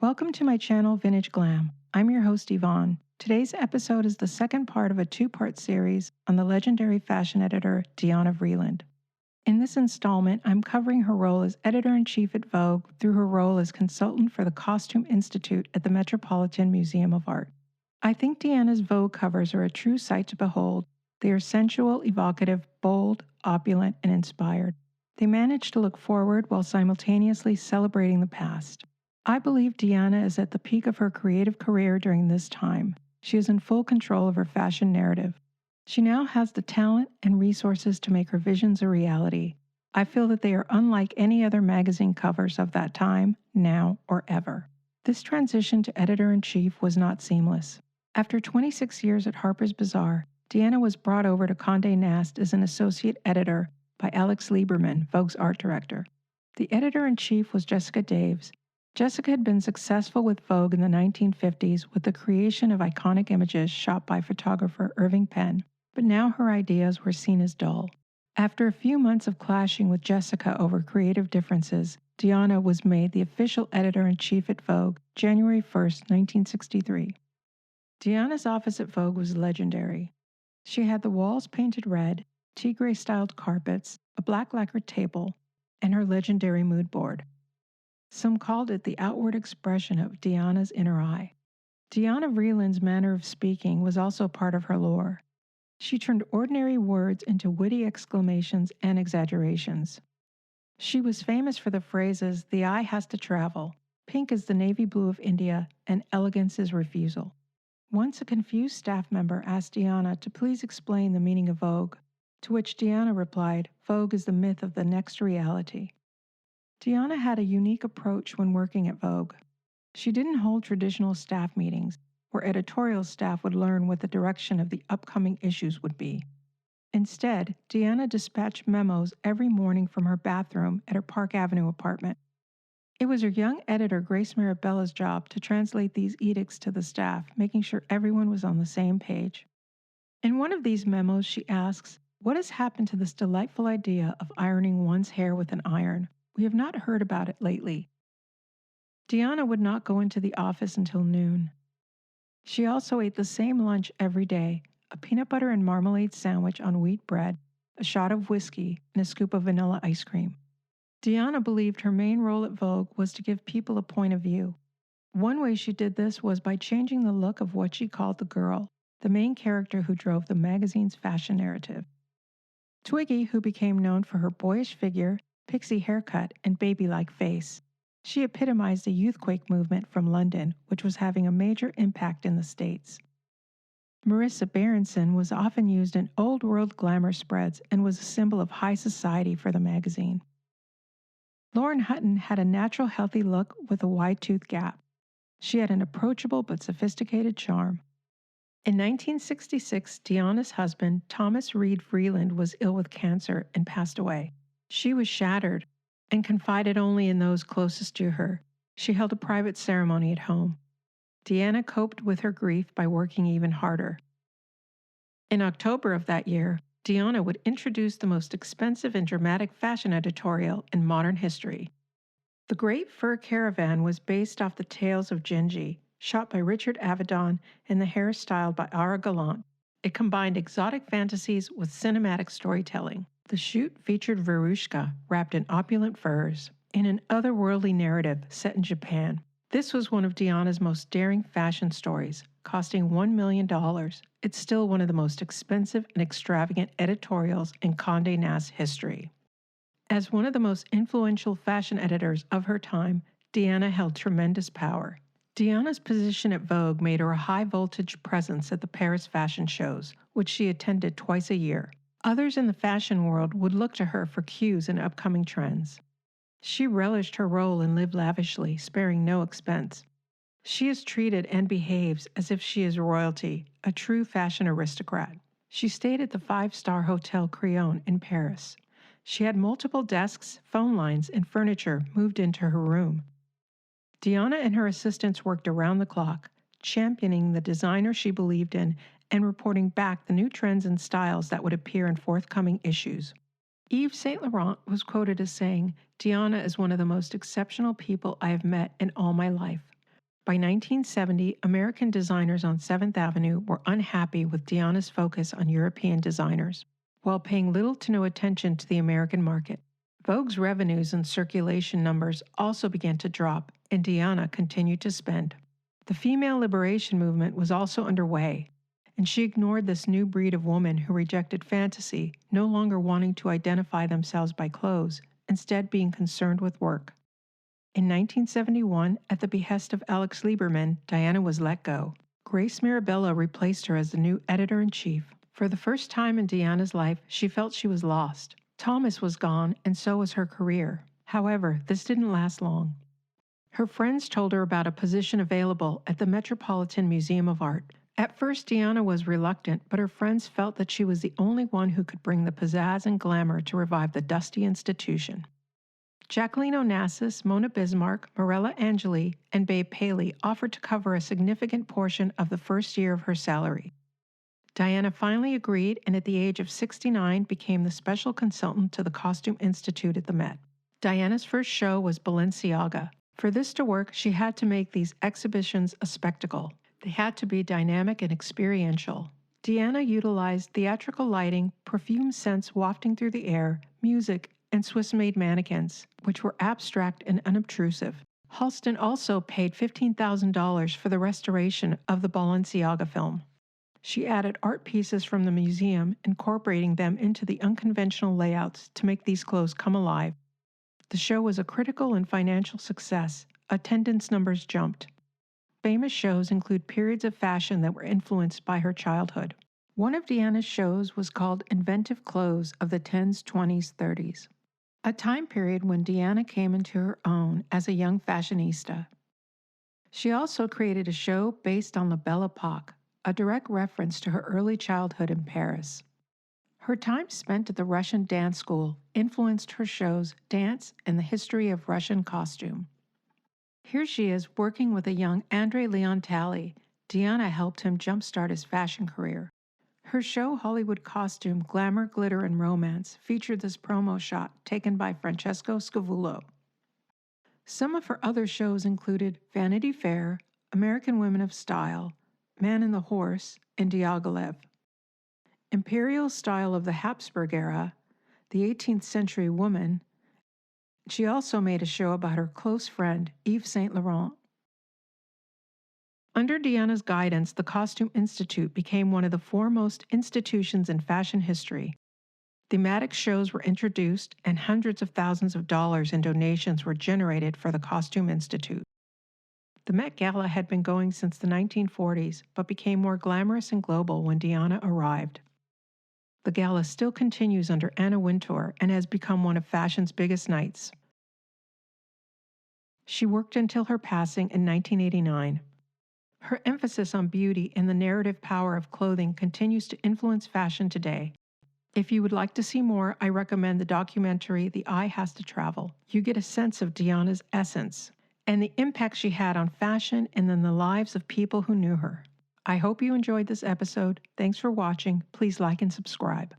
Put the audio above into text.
Welcome to my channel, Vintage Glam. I'm your host, Yvonne. Today's episode is the second part of a two-part series on the legendary fashion editor, Diana Vreeland. In this installment, I'm covering her role as editor-in-chief at Vogue through her role as consultant for the Costume Institute at the Metropolitan Museum of Art. I think Diana's Vogue covers are a true sight to behold. They are sensual, evocative, bold, opulent, and inspired. They manage to look forward while simultaneously celebrating the past. I believe Diana is at the peak of her creative career during this time. She is in full control of her fashion narrative. She now has the talent and resources to make her visions a reality. I feel that they are unlike any other magazine covers of that time, now, or ever. This transition to editor-in-chief was not seamless. After 26 years at Harper's Bazaar, Diana was brought over to Condé Nast as an associate editor by Alex Lieberman, Vogue's art director. The editor-in-chief was Jessica Daves. Jessica had been successful with Vogue in the 1950s with the creation of iconic images shot by photographer Irving Penn, but now her ideas were seen as dull. After a few months of clashing with Jessica over creative differences, Diana was made the official editor-in-chief at Vogue January 1, 1963. Diana's office at Vogue was legendary. She had the walls painted red, tea-gray-styled carpets, a black lacquered table, and her legendary mood board. Some called it the outward expression of Diana's inner eye. Diana Vreeland's manner of speaking was also part of her lore. She turned ordinary words into witty exclamations and exaggerations. She was famous for the phrases, "The eye has to travel," "Pink is the navy blue of India," and "Elegance is refusal." Once a confused staff member asked Diana to please explain the meaning of Vogue, to which Diana replied, "Vogue is the myth of the next reality." Diana had a unique approach when working at Vogue. She didn't hold traditional staff meetings, where editorial staff would learn what the direction of the upcoming issues would be. Instead, Diana dispatched memos every morning from her bathroom at her Park Avenue apartment. It was her young editor, Grace Mirabella's job to translate these edicts to the staff, making sure everyone was on the same page. In one of these memos, she asks, "What has happened to this delightful idea of ironing one's hair with an iron? We have not heard about it lately." Diana would not go into the office until noon. She also ate the same lunch every day, a peanut butter and marmalade sandwich on wheat bread, a shot of whiskey, and a scoop of vanilla ice cream. Diana believed her main role at Vogue was to give people a point of view. One way she did this was by changing the look of what she called the girl, the main character who drove the magazine's fashion narrative. Twiggy, who became known for her boyish figure, pixie haircut, and baby-like face. She epitomized the youthquake movement from London, which was having a major impact in the States. Marissa Berenson was often used in old-world glamour spreads and was a symbol of high society for the magazine. Lauren Hutton had a natural healthy look with a wide tooth gap. She had an approachable but sophisticated charm. In 1966, Diana's husband, Thomas Reed Vreeland, was ill with cancer and passed away. She was shattered and confided only in those closest to her. She held a private ceremony at home. Diana coped with her grief by working even harder. In October of that year, Diana would introduce the most expensive and dramatic fashion editorial in modern history. The Great Fur Caravan was based off the tales of Genji, shot by Richard Avedon and the hair styled by Ara Gallant. It combined exotic fantasies with cinematic storytelling. The shoot featured Verushka, wrapped in opulent furs, in an otherworldly narrative set in Japan. This was one of Diana's most daring fashion stories, costing $1 million. It's still one of the most expensive and extravagant editorials in Condé Nast history. As one of the most influential fashion editors of her time, Diana held tremendous power. Diana's position at Vogue made her a high-voltage presence at the Paris fashion shows, which she attended twice a year. Others in the fashion world would look to her for cues and upcoming trends. She relished her role and lived lavishly, sparing no expense. She is treated and behaves as if she is royalty, a true fashion aristocrat. She stayed at the five-star Hotel Crillon in Paris. She had multiple desks, phone lines, and furniture moved into her room. Diana and her assistants worked around the clock, championing the designer she believed in and reporting back the new trends and styles that would appear in forthcoming issues. Yves Saint Laurent was quoted as saying, "Diana is one of the most exceptional people I have met in all my life." By 1970, American designers on 7th Avenue were unhappy with Diana's focus on European designers, while paying little to no attention to the American market. Vogue's revenues and circulation numbers also began to drop, and Diana continued to spend. The female liberation movement was also underway, and she ignored this new breed of woman who rejected fantasy, no longer wanting to identify themselves by clothes, instead being concerned with work. In 1971, at the behest of Alex Lieberman, Diana was let go. Grace Mirabella replaced her as the new editor-in-chief. For the first time in Diana's life, she felt she was lost. Thomas was gone, and so was her career. However, this didn't last long. Her friends told her about a position available at the Metropolitan Museum of Art. At first, Diana was reluctant, but her friends felt that she was the only one who could bring the pizzazz and glamour to revive the dusty institution. Jacqueline Onassis, Mona Bismarck, Morella Angeli, and Babe Paley offered to cover a significant portion of the first year of her salary. Diana finally agreed, and at the age of 69 became the special consultant to the Costume Institute at the Met. Diana's first show was Balenciaga. For this to work, she had to make these exhibitions a spectacle. They had to be dynamic and experiential. Diana utilized theatrical lighting, perfume scents wafting through the air, music, and Swiss-made mannequins, which were abstract and unobtrusive. Halston also paid $15,000 for the restoration of the Balenciaga film. She added art pieces from the museum, incorporating them into the unconventional layouts to make these clothes come alive. The show was a critical and financial success. Attendance numbers jumped. Famous shows include periods of fashion that were influenced by her childhood. One of Diana's shows was called Inventive Clothes of the 10s, 20s, 30s, a time period when Diana came into her own as a young fashionista. She also created a show based on La Belle Epoque, a direct reference to her early childhood in Paris. Her time spent at the Russian dance school influenced her shows, dance, and the history of Russian costume. Here she is working with a young Andre Leon Talley. Diana helped him jumpstart his fashion career. Her show Hollywood Costume, Glamour, Glitter, and Romance featured this promo shot taken by Francesco Scavullo. Some of her other shows included Vanity Fair, American Women of Style, Man and the Horse, and Diaghilev. Imperial Style of the Habsburg Era, The 18th Century Woman. She also made a show about her close friend, Yves Saint Laurent. Under Diana's guidance, the Costume Institute became one of the foremost institutions in fashion history. Thematic shows were introduced, and hundreds of thousands of dollars in donations were generated for the Costume Institute. The Met Gala had been going since the 1940s, but became more glamorous and global when Diana arrived. The gala still continues under Anna Wintour and has become one of fashion's biggest nights. She worked until her passing in 1989. Her emphasis on beauty and the narrative power of clothing continues to influence fashion today. If you would like to see more, I recommend the documentary The Eye Has to Travel. You get a sense of Diana's essence and the impact she had on fashion and in the lives of people who knew her. I hope you enjoyed this episode. Thanks for watching. Please like and subscribe.